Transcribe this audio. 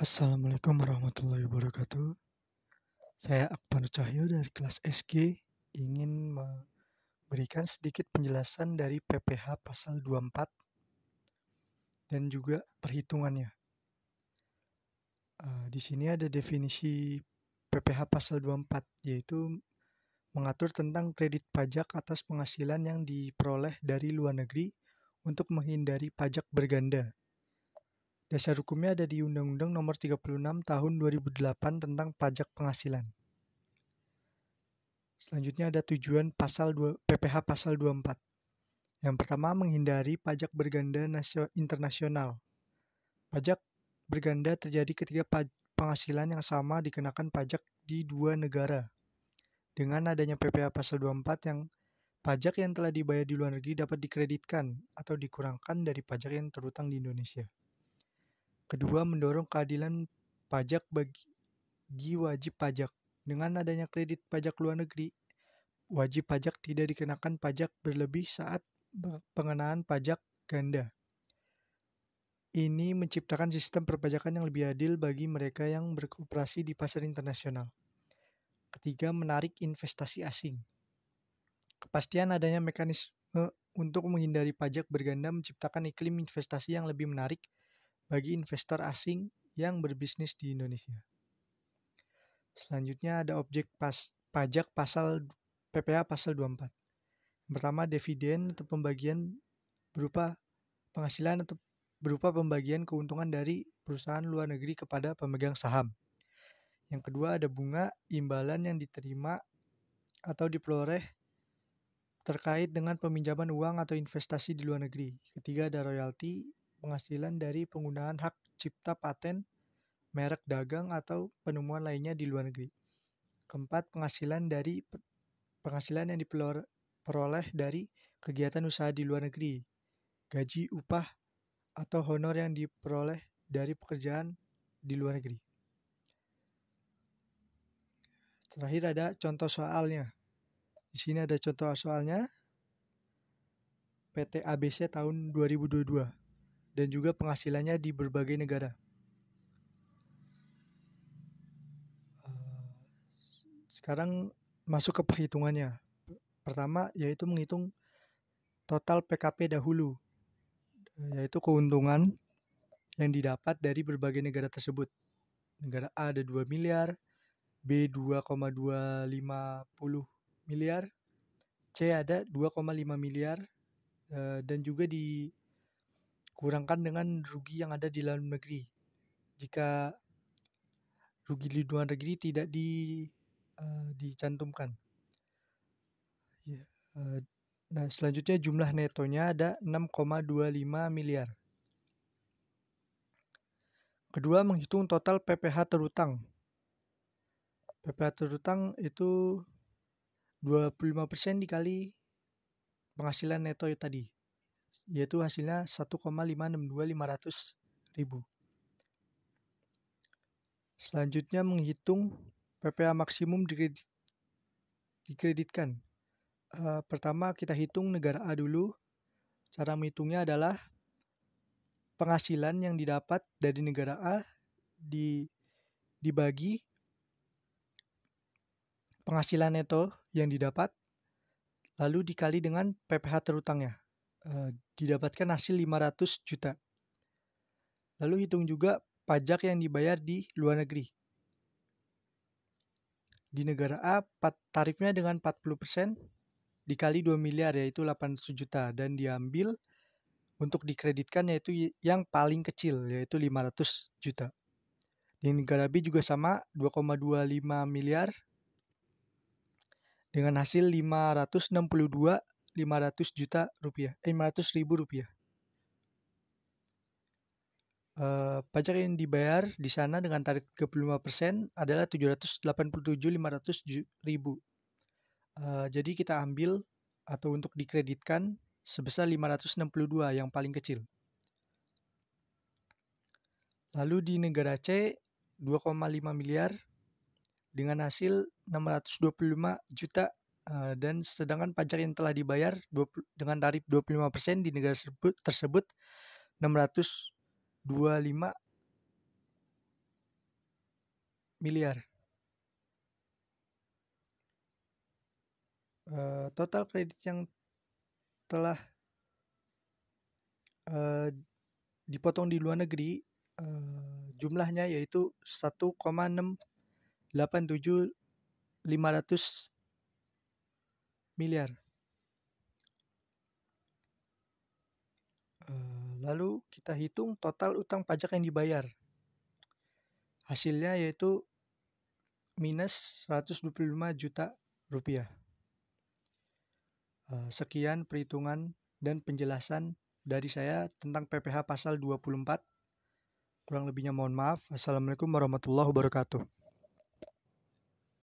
Assalamualaikum warahmatullahi wabarakatuh. Saya Akbar Cahyo dari kelas SG ingin memberikan sedikit penjelasan dari PPh pasal 24 dan juga perhitungannya. Di sini ada definisi PPh pasal 24, yaitu mengatur tentang kredit pajak atas penghasilan yang diperoleh dari luar negeri untuk menghindari pajak berganda. Dasar hukumnya ada di Undang-Undang Nomor 36 Tahun 2008 tentang pajak penghasilan. Selanjutnya ada tujuan PPh pasal 24. Yang pertama, menghindari pajak berganda internasional. Pajak berganda terjadi ketika penghasilan yang sama dikenakan pajak di dua negara. Dengan adanya PPh pasal 24 yang pajak yang telah dibayar di luar negeri dapat dikreditkan atau dikurangkan dari pajak yang terutang di Indonesia. Kedua, mendorong keadilan pajak bagi wajib pajak. Dengan adanya kredit pajak luar negeri, wajib pajak tidak dikenakan pajak berlebih saat pengenaan pajak ganda. Ini menciptakan sistem perpajakan yang lebih adil bagi mereka yang beroperasi di pasar internasional. Ketiga, menarik investasi asing. Kepastian adanya mekanisme untuk menghindari pajak berganda menciptakan iklim investasi yang lebih menarik bagi investor asing yang berbisnis di Indonesia. Selanjutnya ada objek pajak PPh pasal 24. Yang pertama, dividen atau pembagian berupa penghasilan atau berupa pembagian keuntungan dari perusahaan luar negeri kepada pemegang saham. Yang kedua, ada bunga imbalan yang diterima atau diperoleh terkait dengan peminjaman uang atau investasi di luar negeri. Ketiga, ada royalti, penghasilan dari penggunaan hak cipta paten, merek dagang atau penemuan lainnya di luar negeri. Keempat, penghasilan yang diperoleh dari kegiatan usaha di luar negeri, gaji, upah, atau honor yang diperoleh dari pekerjaan di luar negeri. Terakhir ada contoh soalnya. Di sini ada contoh soalnya PT ABC tahun 2022 dan juga penghasilannya di berbagai negara. Sekarang masuk ke perhitungannya. Pertama yaitu menghitung total PKP dahulu, yaitu keuntungan yang didapat dari berbagai negara tersebut. Negara A ada 2 miliar, B 2,250 miliar, C ada 2,5 miliar, dan juga dikurangkan dengan rugi yang ada di dalam negeri. Jika rugi di luar negeri tidak dicantumkan. Nah, selanjutnya jumlah netonya ada 6,25 miliar. Kedua, menghitung total PPh terutang. PPh terutang itu 25% dikali penghasilan neto tadi, yaitu hasilnya 1,562500.000. Selanjutnya menghitung PPh maksimum dikreditkan. Pertama kita hitung negara A dulu. Cara menghitungnya adalah penghasilan yang didapat dari negara A dibagi penghasilan neto yang didapat, lalu dikali dengan PPh terutangnya. Didapatkan hasil 500 juta. Lalu hitung juga pajak yang dibayar di luar negeri. Di negara A, tarifnya dengan 40% dikali 2 miliar yaitu 800 juta dan diambil untuk dikreditkan yaitu yang paling kecil yaitu 500 juta. Di negara B juga sama 2,25 miliar dengan hasil 500.000 rupiah. Pajak yang dibayar di sana dengan tarif 35% adalah 787.500.000. Jadi kita ambil atau untuk dikreditkan sebesar 562 yang paling kecil. Lalu di negara C 2,5 miliar dengan hasil 625 juta, dan sedangkan pajak yang telah dibayar dengan tarif 25% di negara tersebut 625 miliar. Total kredit yang telah dipotong di luar negeri jumlahnya yaitu 1,687.500 miliar. Lalu kita hitung total utang pajak yang dibayar. Hasilnya yaitu minus 125 juta rupiah. Sekian perhitungan dan penjelasan dari saya tentang PPh pasal 24. Kurang lebihnya mohon maaf. Assalamualaikum warahmatullahi wabarakatuh.